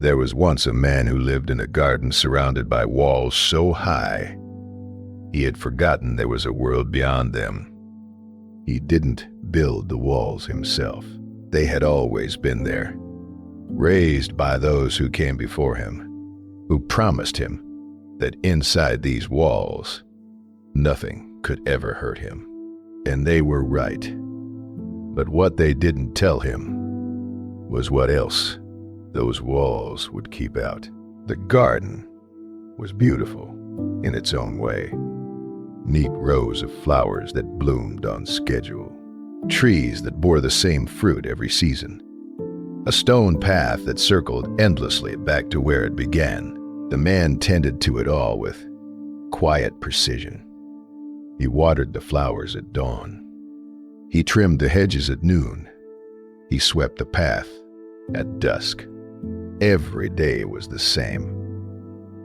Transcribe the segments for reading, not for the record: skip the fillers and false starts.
There was once a man who lived in a garden surrounded by walls so high, he had forgotten there was a world beyond them. He didn't build the walls himself. They had always been there, raised by those who came before him, who promised him that inside these walls, nothing could ever hurt him. And they were right. But what they didn't tell him was what else those walls would keep out. The garden was beautiful in its own way. Neat rows of flowers that bloomed on schedule, trees that bore the same fruit every season, a stone path that circled endlessly back to where it began. The man tended to it all with quiet precision. He watered the flowers at dawn. He trimmed the hedges at noon. He swept the path at dusk. Every day was the same.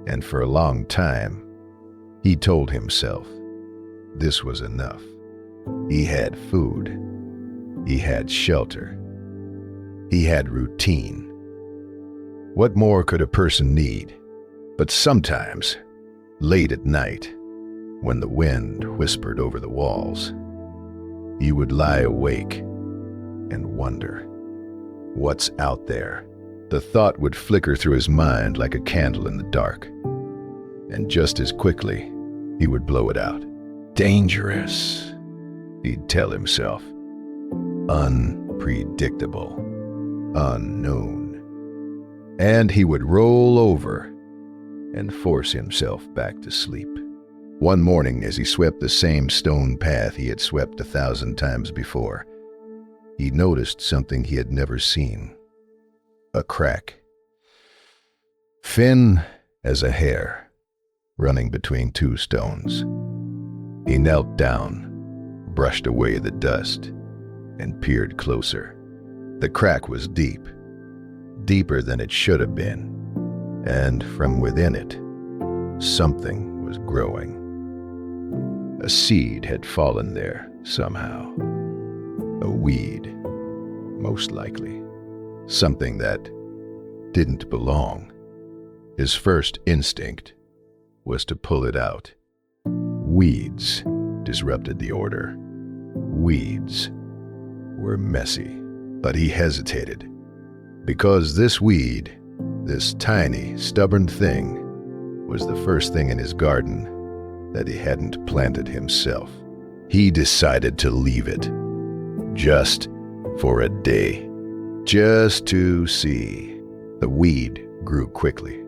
And for a long time, he told himself this was enough. He had food. He had shelter. He had routine. What more could a person need? But sometimes, late at night, when the wind whispered over the walls, he would lie awake and wonder, what's out there? The thought would flicker through his mind like a candle in the dark, and just as quickly, he would blow it out. Dangerous, he'd tell himself. Unpredictable, unknown. And he would roll over and force himself back to sleep. One morning, as he swept the same stone path he had swept 1,000 times before, he noticed something he had never seen. A crack, thin as a hair, running between two stones. He knelt down, brushed away the dust, and peered closer. The crack was deep, deeper than it should have been, and from within it, something was growing. A seed had fallen there somehow. A weed, most likely. Something that didn't belong. His first instinct was to pull it out. Weeds disrupted the order. Weeds were messy, but he hesitated. Because this weed, this tiny, stubborn thing, was the first thing in his garden that he hadn't planted himself. He decided to leave it, just for a day, just to see. The weed grew quickly.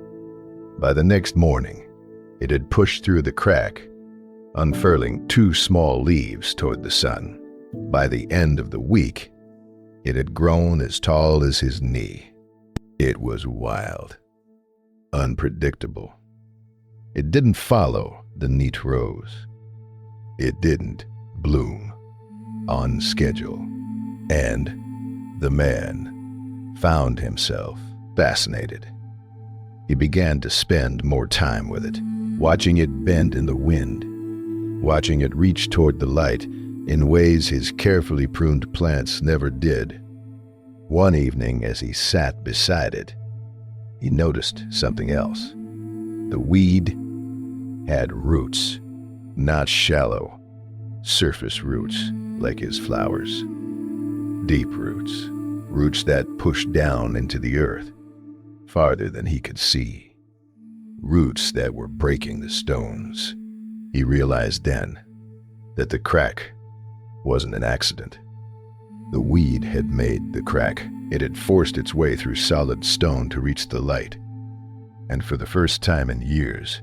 By the next morning, it had pushed through the crack, unfurling 2 small leaves toward the sun. By the end of the week, it had grown as tall as his knee. It was wild, unpredictable. It didn't follow the neat rows. It didn't bloom on schedule. And the man found himself fascinated. He began to spend more time with it, watching it bend in the wind, watching it reach toward the light in ways his carefully pruned plants never did. One evening, as he sat beside it, he noticed something else. The weed had roots, not shallow, surface roots like his flowers. Deep roots, roots that pushed down into the earth, farther than he could see. Roots that were breaking the stones. He realized then that the crack wasn't an accident. The weed had made the crack. It had forced its way through solid stone to reach the light. And for the first time in years,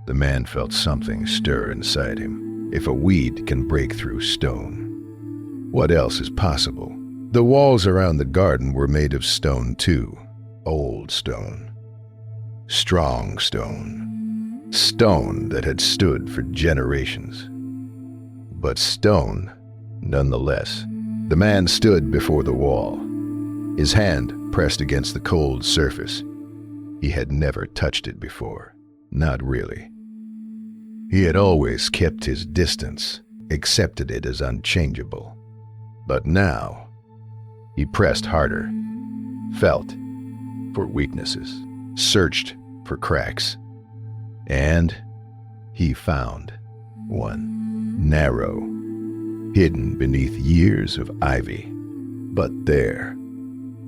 the man felt something stir inside him. If a weed can break through stone, what else is possible? The walls around the garden were made of stone too. Old stone. Strong stone. Stone that had stood for generations. But stone, nonetheless. The man stood before the wall, his hand pressed against the cold surface. He had never touched it before. Not really. He had always kept his distance, accepted it as unchangeable. But now, he pressed harder, felt, for weaknesses, searched for cracks, and he found one. Narrow, hidden beneath years of ivy. But there,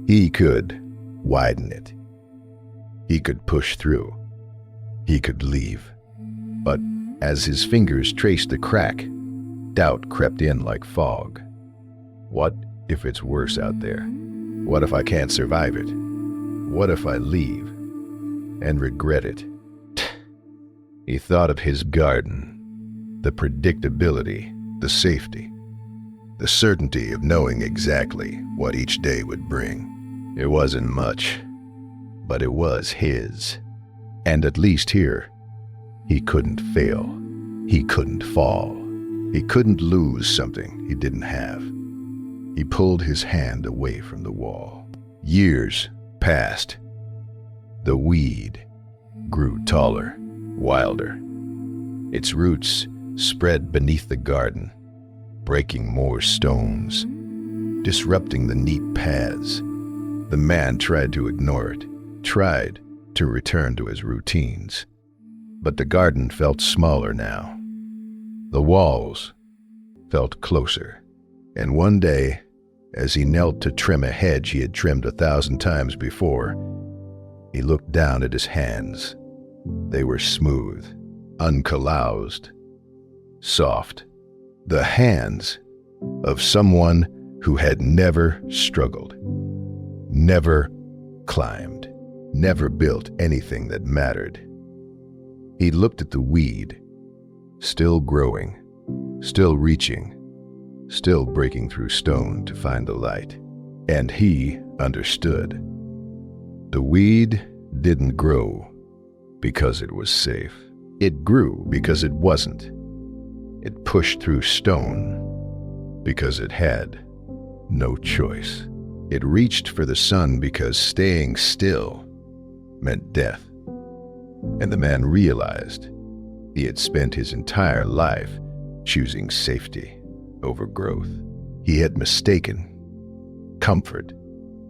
he could widen it. He could push through. He could leave. But as his fingers traced the crack, doubt crept in like fog. What if it's worse out there? What if I can't survive it? What if I leave and regret it? He thought of his garden, the predictability, the safety, the certainty of knowing exactly what each day would bring. It wasn't much, but it was his. And at least here, he couldn't fail. He couldn't fall. He couldn't lose something he didn't have. He pulled his hand away from the wall. Years passed. The weed grew taller, wilder. Its roots spread beneath the garden, breaking more stones, disrupting the neat paths. The man tried to ignore it, tried to return to his routines. But the garden felt smaller now. The walls felt closer. And one day, as he knelt to trim a hedge he had trimmed 1,000 times before, he looked down at his hands. They were smooth, uncalloused, soft. The hands of someone who had never struggled, never climbed, never built anything that mattered. He looked at the weed, still growing, still reaching, still breaking through stone to find the light. And he understood. The weed didn't grow because it was safe. It grew because it wasn't. It pushed through stone because it had no choice. It reached for the sun because staying still meant death. And the man realized he had spent his entire life choosing safety over growth. He had mistaken comfort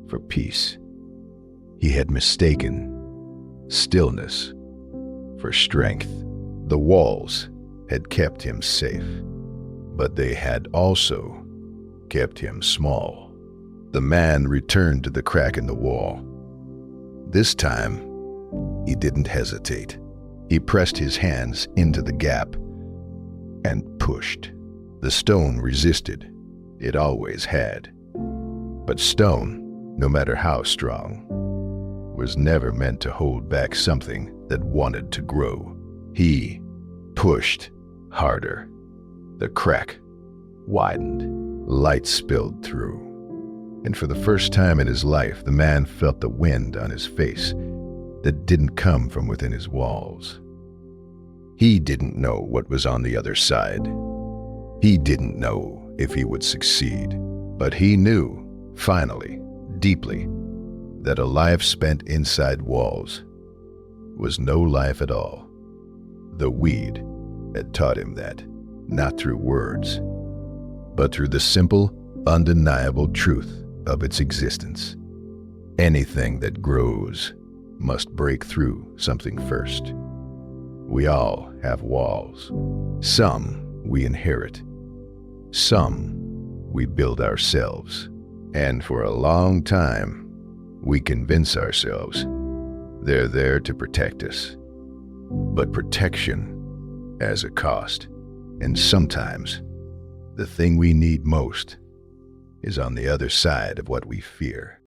for peace. He had mistaken stillness for strength. The walls had kept him safe, but they had also kept him small. The man returned to the crack in the wall. This time, he didn't hesitate. He pressed his hands into the gap and pushed. The stone resisted. It always had. But stone, no matter how strong, was never meant to hold back something that wanted to grow. He pushed harder. The crack widened. Light spilled through. And for the first time in his life, the man felt the wind on his face that didn't come from within his walls. He didn't know what was on the other side. He didn't know if he would succeed. But he knew, finally, deeply, that a life spent inside walls was no life at all. The weed had taught him that, not through words, but through the simple, undeniable truth of its existence. Anything that grows must break through something first. We all have walls. Some we inherit. Some we build ourselves. And for a long time, we convince ourselves they're there to protect us. But protection has a cost. And sometimes, the thing we need most is on the other side of what we fear.